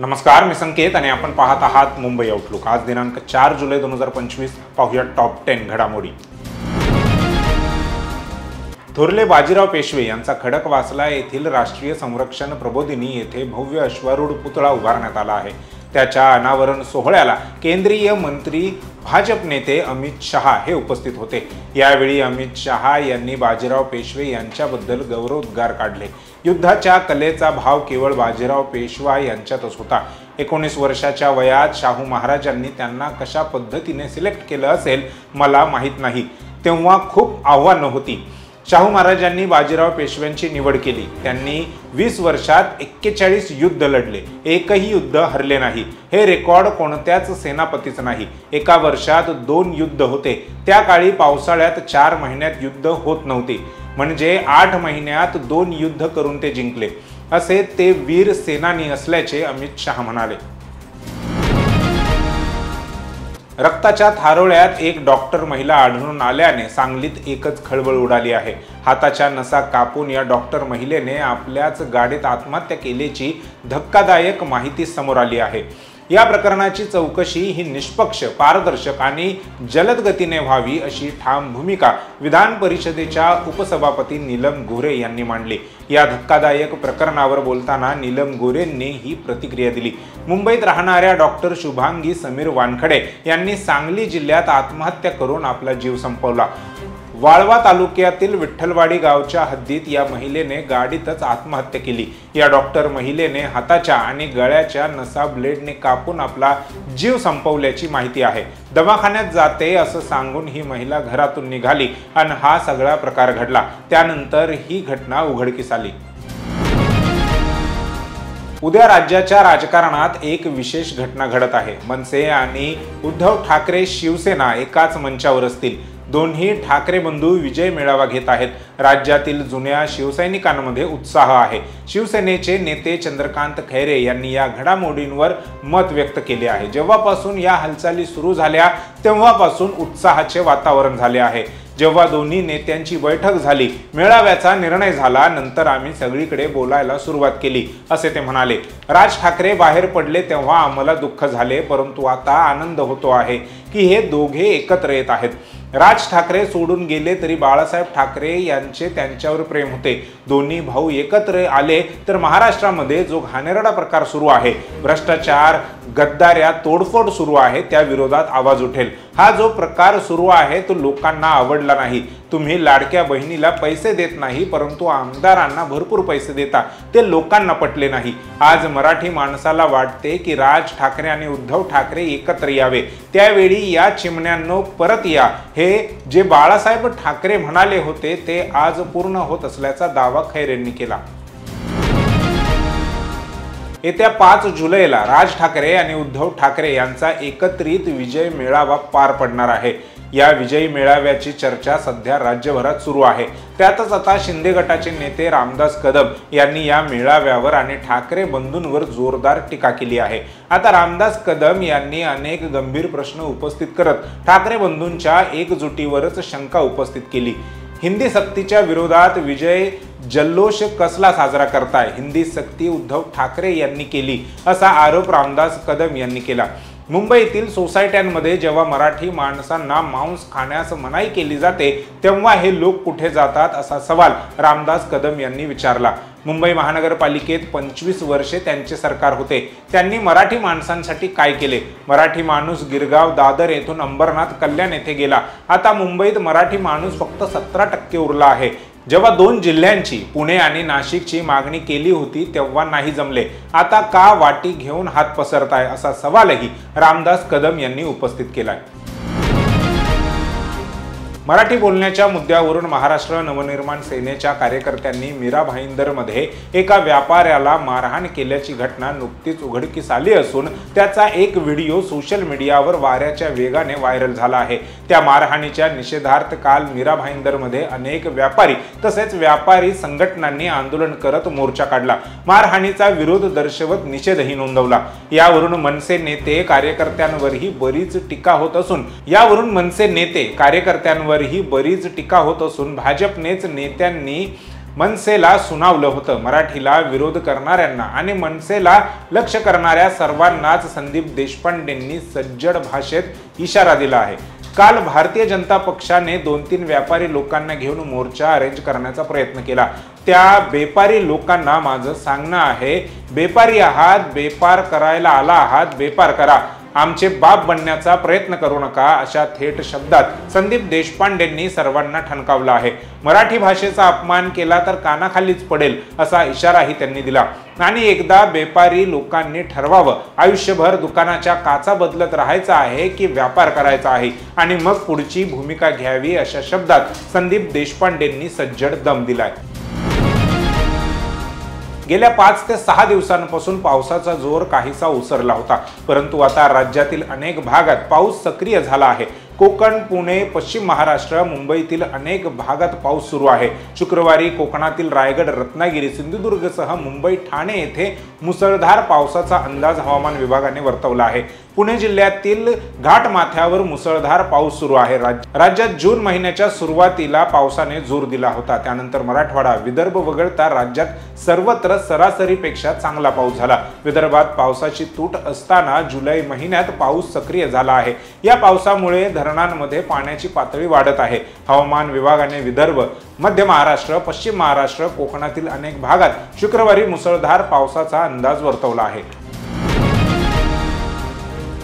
नमस्कार, मी संकेत आणि आपण पाहत आहात मुंबई आउटलुक। आज दिनांक 4 जुलै 2025। पाहूया टॉप 10 घडामोडी। थोरले बाजीराव पेशवे यांचा खडकवासला येथील राष्ट्रीय संरक्षण प्रबोधिनी येथे भव्य अश्वारूढ पुतळा उभारण्यात आला आहे। त्याच्या अनावरण सोहळ्याला केंद्रीय मंत्री भाजप नेते अमित शहा हे उपस्थित होते। यावेळी अमित शहा यांनी बाजीराव पेशवे यांच्याबद्दल गौरवोद्गार काढले। युद्धाच्या कलेचा भाव केवळ बाजीराव पेशवा यांच्यातच होता। 19 वर्षाच्या वयात शाहू महाराजांनी त्यांना कशा पद्धतीने सिलेक्ट केलं असेल मला माहीत नाही। तेव्हा खूप आव्हानं होती। शाहू महाराजांनी बाजीराव पेशव्यांची निवड केली। त्यांनी 20 वर्षात 41 युद्ध लढले, एकही युद्ध हरले नाही। हे रेकॉर्ड कोणत्याच सेनापतीच नाही। एका वर्षात 2 युद्ध होते। त्या काळी पावसाळ्यात 4 महिन्यात युद्ध होत नव्हते, म्हणजे 8 महिन्यात 2 युद्ध करून ते जिंकले। असे ते वीर सेनानी असल्याचे अमित शहा म्हणाले। रक्ताच्या थारोळ्यात एक डॉक्टर महिला आढळून आल्याने सांगलीत एकच खळबळ उडाली आहे। हाताच्या नसा कापून या डॉक्टर महिलेने आपल्याच गाडीत आत्महत्या केल्याची धक्कादायक माहिती समोर आली आहे। या प्रकरणाची चौकशी ही निष्पक्ष, पारदर्शक आणि जलद गतीने व्हावी अशी ठाम भूमिका विधान परिषदेच्या उपसभापती नीलम गोरे यांनी मांडली। या धक्कादायक प्रकरणावर बोलताना नीलम गोरेंनी ही प्रतिक्रिया दिली। मुंबईत राहणाऱ्या डॉक्टर शुभांगी समीर वानखडे यांनी सांगली जिल्ह्यात आत्महत्या करून आपला जीव संपवला। वाळवा तालुक्यातील विठ्ठलवाडी गावच्या हद्दीत या महिलेने गाडीतच आत्महत्या केली। या डॉक्टर महिलेने हाताच्या आणि गळ्याच्या नसा ब्लेडने कापून आपला जीव संपवल्याची माहिती आहे। दवाखान्यात जाते असं सांगून ही महिला घरातून निघाली आणि हा सगळा प्रकार घडला। त्यानंतर ही घटना उघडकीस आली। उद्या राज्याच्या राजकारणात एक विशेष घटना घडत आहे। मनसे आणि उद्धव ठाकरे शिवसेना एकाच मंचावर असतील। दोन्ही ठाकरे बंधू विजय मेळावा घेत आहेत। राज्यातील जुन्या शिवसैनिकांमध्ये उत्साह आहे। शिवसेनेचे नेते चंद्रकांत खैरे यांनी या घडामोडींवर मत व्यक्त केले आहे। जेव्हापासून या हालचाली सुरू झाल्या तेव्हापासून उत्साहाचे वातावरण झाले आहे। जेव्हा दोन्ही नेत्यांची बैठक झाली, मेळाव्याचा निर्णय झाला, नंतर आम्ही सगळीकडे बोलायला सुरुवात केली असे ते म्हणाले। राज ठाकरे बाहेर पडले तेव्हा आम्हाला दुःख झाले, परंतु आता आनंद होतो आहे की हे दोघे एकत्र येत आहेत। राज ठाकरे सोडून गेले तरी बाळासाहेब ठाकरे यांचे त्यांच्यावर प्रेम होते। दोन्ही भाऊ एकत्र आले तर महाराष्ट्रामध्ये जो घाणेरडा प्रकार सुरू आहे, भ्रष्टाचार, गद्दाऱ्या, तोडफोड सुरू आहे, त्या विरोधात आवाज उठेल। हा जो प्रकार सुरू आहे तो लोकांना आवडला नाही। तुम्ही लाडक्या बहिणीला पैसे देत नाही, परंतु आमदारांना भरपूर पैसे देता, ते लोकांना पटले नाही। आज मराठी माणसाला वाटते की राज ठाकरे आणि उद्धव ठाकरे एकत्र यावे। त्यावेळी या चिमण्यांनो परत या, हे जे बाळासाहेब ठाकरे म्हणाले होते ते आज पूर्ण होत असल्याचा दावा खैरेंनी केला। येत्या 5 जुलैला राज ठाकरे आणि उद्धव ठाकरे यांचा एकत्रित विजय मेळावा पार पडणार आहे। या विजयी मेळाव्याची चर्चा सध्या राज्यभरात सुरू आहे। त्यातच आता शिंदे गटाचे नेते रामदास कदम यांनी या मेळाव्यावर आणि ठाकरे बंधूंवर जोरदार टीका केली आहे। आता रामदास कदम यांनी अनेक गंभीर प्रश्न उपस्थित करत ठाकरे बंधूंच्या एकजुटीवरच शंका उपस्थित केली। हिंदी सक्तीच्या विरोधात विजय जल्लोष कसला साजरा करताय? हिंदी सक्ती उद्धव ठाकरे यांनी केली असा आरोप रामदास कदम यांनी केला। मुंबईतील सोसायट्यांमध्ये जेव्हा मराठी माणसांना मांस खाण्यास मनाई केली जाते तेव्हा हे लोक कुठे जातात असा सवाल रामदास कदम यांनी विचारला। मुंबई महानगरपालिकेत 25 वर्षे त्यांचे सरकार होते। त्यांनी मराठी माणसांसाठी काय केले? मराठी माणूस गिरगाव, दादर येथून अंबरनाथ, कल्याण येथे गेला। आता मुंबईत मराठी माणूस फक्त 17% उरला आहे। जेव्हा 2 जिल्ह्यांची, पुणे आणि नाशिकची मागणी केली होती तेव्हा नाही जमले। आता का वाटी घेऊन हात पसरताय असा सवालही रामदास कदम यांनी उपस्थित केलाय। मराठी बोलण्याच्या मुद्द्यावरून महाराष्ट्र नवनिर्माण सेनेच्या कार्यकर्त्यांनी मीरा भाईंदरमध्ये एका व्यापाऱ्याला मारहाण केल्याची घटना नुकतीच उघडकीस आली असून त्याचा एक व्हिडिओ सोशल मीडियावर वाऱ्याच्या वेगाने व्हायरल झाला आहे। त्या मारहाणीच्या निषेधार्थ काल मीरा भाईंदरमध्ये अनेक व्यापारी तसेच व्यापारी संघटनांनी आंदोलन करत मोर्चा काढला। मारहाणीचा विरोध दर्शवत निषेधही नोंदवला। यावरून मनसे नेते कार्यकर्त्यांवरही बरीच टीका होत असून भाजपनेच नेत्यांनी मनसेला सुनावलं होतं। मराठीला विरोध करणाऱ्यांना आणि मनसेला लक्ष्य करणाऱ्या सर्वांनाच संदीप देशपांडेंनी सज्जड भाषेत इशारा दिला आहे। काल भारतीय जनता पक्षाने 2-3 व्यापारी लोकांना घेऊन मोर्चा अरेंज करण्याचा प्रयत्न केला। त्या बेपारी लोकांना माझं सांगणं आहे, बेपारी आहात, बेपार करायला आला आहात, बेपार करा, आमचे बाप बनण्याचा प्रयत्न करू नका, अशा थेट शब्दात संदीप देशपांडेंनी सर्वांना ठणकावलं आहे। मराठी भाषेचा अपमान केला तर कानाखालीच पडेल असा इशाराही त्यांनी दिला आणि एकदा बेपारी लोकांनी ठरवावं, आयुष्यभर दुकानाच्या काचा बदलत राहायचं आहे की व्यापार करायचा आहे आणि मग पुढची भूमिका घ्यावी, अशा शब्दात संदीप देशपांडेंनी सज्जड दम दिलाय। गेल्या 5 ते 6 दिवसांपासून पावसाचा जोर काहीसा ओसरला होता, परंतु आता राज्यातील अनेक भागात पाऊस सक्रिय झाला आहे। कोकण, पुणे, पश्चिम महाराष्ट्र, मुंबईतील अनेक भागात पाऊस सुरू आहे। शुक्रवारी कोकणातील रायगड, रत्नागिरी, सिंधुदुर्गसह मुंबई, ठाणे येथे मुसळधार पावसाचा अंदाज हवामान विभागाने वर्तवला आहे। पुणे जिल्ह्यातील घाटमाथ्यावर मुसळधार पाऊस सुरू आहे। राज्यात जून महिन्याच्या सुरुवातीला पावसाने जोर दिला होता, त्यानंतर मराठवाडा, विदर्भ वगळता राज्यात सर्वत्र सरासरीपेक्षा चांगला पाऊस झाला। विदर्भात पावसाची तूट असताना जुलै महिन्यात पाऊस सक्रिय झाला आहे। या पावसामुळे धरणांमध्ये पाण्याची पातळी वाढत आहे। हवामान विभागाने विदर्भ, मध्य महाराष्ट्र, पश्चिम महाराष्ट्र, कोकणातील अनेक भागात शुक्रवारी मुसळधार पावसाचा अंदाज वर्तवला आहे।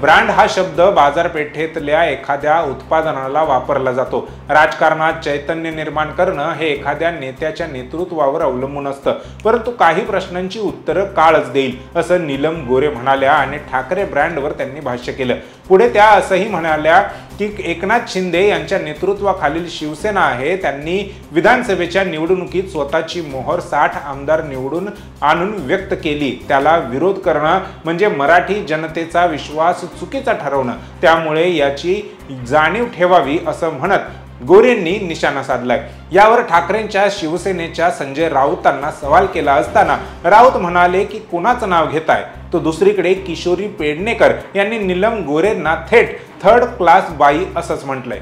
ब्रँड हा शब्द बाजारपेठेतल्या एखाद्या उत्पादनाला वापरला जातो। राजकारणात चैतन्य निर्माण करणं हे एखाद्या नेत्याच्या नेतृत्वावर अवलंबून असतं, परंतु काही प्रश्नांची उत्तरं काळच देईल, असं नीलम गोरे म्हणाल्या आणि ठाकरे ब्रँडवर त्यांनी भाष्य केलं। पुढे त्या असंही म्हणाल्या की एकनाथ शिंदे यांच्या नेतृत्वाखालील शिवसेना आहे, त्यांनी विधानसभेच्या निवडणुकीत स्वतःची मोहर 60 आमदार निवडून आणून व्यक्त केली, त्याला विरोध करणं म्हणजे मराठी जनतेचा विश्वास चुकीचा ठरवणं, त्यामुळे याची जाणीव ठेवावी, असं म्हणत गोरेंनी निशाणा साधलाय। यावर ठाकरेंच्या शिवसेनेच्या संजय राऊतांना सवाल केला असताना राऊत म्हणाले की कोणाचं नाव घेताय, तो दुसरीकडे किशोरी पेडणेकर यांनी नीलम गोरेंना थेट थर्ड क्लास बाई असंच म्हटलंय।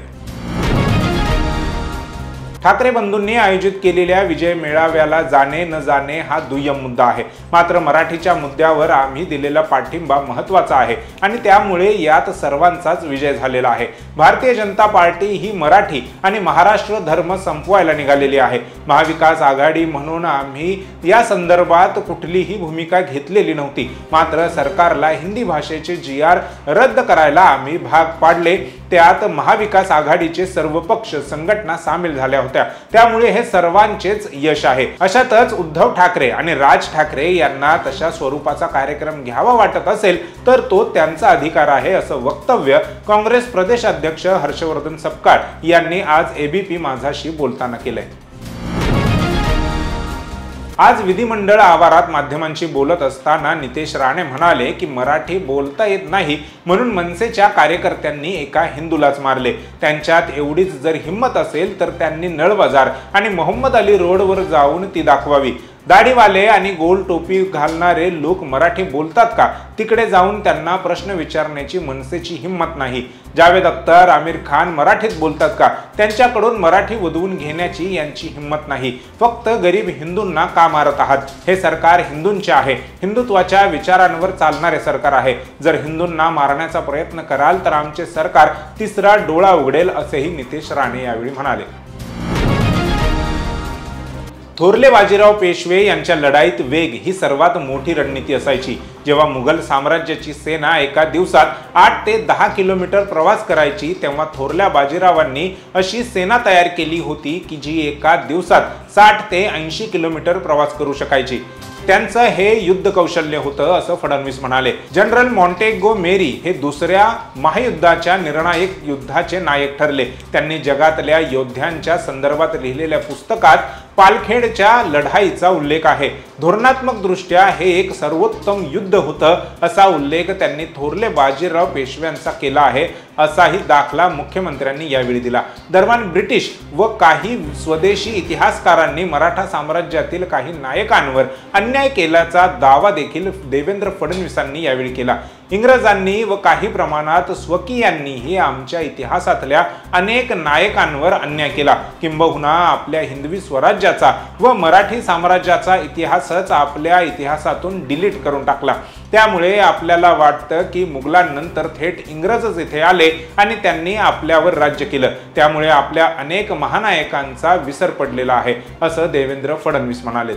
ठाकरे बंधूंनी आयोजित केलेल्या विजय मेळाव्याला जाणे न जाणे हा दुय्यम मुद्दा आहे, मात्र मराठीच्या मुद्द्यावर आम्ही दिलेला पाठिंबा महत्त्वाचा आहे आणि त्यामुळे यात सर्वांचाच विजय झालेला आहे। भारतीय जनता पार्टी ही मराठी आणि महाराष्ट्र धर्म संपवायला निघालेली आहे। महाविकास आघाडी म्हणून आम्ही या संदर्भात कुठलीही भूमिका घेतलेली नव्हती, मात्र सरकारला हिंदी भाषेचे GR रद्द करायला आम्ही भाग पाडले। त्यात महाविकास आघाडीचे सर्व पक्ष संघटना सामील झाल्या होत्या, त्यामुळे हे सर्वांचेच यश आहे। अशातच उद्धव ठाकरे आणि राज ठाकरे यांना तशा स्वरूपाचा कार्यक्रम घ्यावा वाटत असेल तर तो त्यांचा अधिकार आहे, असं वक्तव्य काँग्रेस प्रदेशाध्यक्ष हर्षवर्धन सपकाळ यांनी आज ABP माझाशी बोलताना केलंय। आज विधिमंडळ आवारात माध्यमांशी बोलत असताना नितेश राणे म्हणाले की मराठी बोलता येत नाही म्हणून मनसेच्या कार्यकर्त्यांनी एका हिंदूलाच मारले। त्यांच्यात एवढीच जर हिंमत असेल तर त्यांनी नळबाजार आणि मोहम्मद अली रोडवर जाऊन ती दाखवावी। दाढीवाले आणि गोल टोपी घालणारे लोक मराठी बोलतात का, तिकडे जाऊन त्यांना प्रश्न विचारण्याची मनसेची हिंमत नाही। जावेद अख्तर, आमिर खान मराठीत बोलतात का, त्यांच्याकडून मराठी वधवून घेण्याची यांची हिंमत नाही। फक्त गरीब हिंदूंना का मारत आहात? हे सरकार हिंदूंचे आहे, हिंदुत्वाच्या विचारांवर चालणारे सरकार आहे। जर हिंदूंना मारण्याचा प्रयत्न कराल तर आमचे सरकार तिसरा डोळा उघडेल, असेही नितेश राणे यावेळी म्हणाले। थोरले बाजीराव पेशवे यांच्या लढाईत वेग ही सर्वात मोठी रणनीती असायची। जेव्हा मुघल साम्राज्याची सेना एका दिवसात 8 ते 10 किलोमीटर प्रवास करायची, तेव्हा थोरल्या बाजीरावांनी अशी सेना तयार केली होती की जी एका दिवसात 60 ते 80 किलोमीटर प्रवास करू शकायची। त्यांचं हे युद्ध कौशल्य होतं, असं फडणवीस म्हणाले। जनरल मॉन्टेगो मेरी हे दुसऱ्या महायुद्धाच्या निर्णायक युद्धाचे नायक ठरले। त्यांनी जगातल्या योद्ध्यांच्या संदर्भात लिहिलेल्या पुस्तकात पालखेडच्या लढाईचा उल्लेख आहे। धोरणात्मक दृष्ट्या हे एक सर्वोत्तम युद्ध होतं, असा उल्लेख त्यांनी थोरले बाजीराव पेशव्यांचा केला आहे, असाही दाखला मुख्यमंत्र्यांनी यावेळी दिला। दरम्यान ब्रिटिश व काही स्वदेशी इतिहासकारांनी मराठा साम्राज्यातील काही नायकांवर अन्याय केल्याचा दावा देखील देवेंद्र फडणवीसांनी यावेळी केला। इंग्रजांनी व काही प्रमाणात स्वकीयांनीही आमच्या इतिहासातल्या अनेक नायकांवर अन्याय केला, किंबहुना आपल्या हिंदवी स्वराज्याचा व मराठी साम्राज्याचा इतिहासच आपल्या इतिहासातून डिलीट करून टाकला। त्यामुळे आपल्याला वाटतं की मुघलांनंतर थेट इंग्रजच इथे आले आणि त्यांनी आपल्यावर राज्य केलं, त्यामुळे आपल्या अनेक महानायकांचा विसर पडलेला आहे, असं देवेंद्र फडणवीस म्हणाले।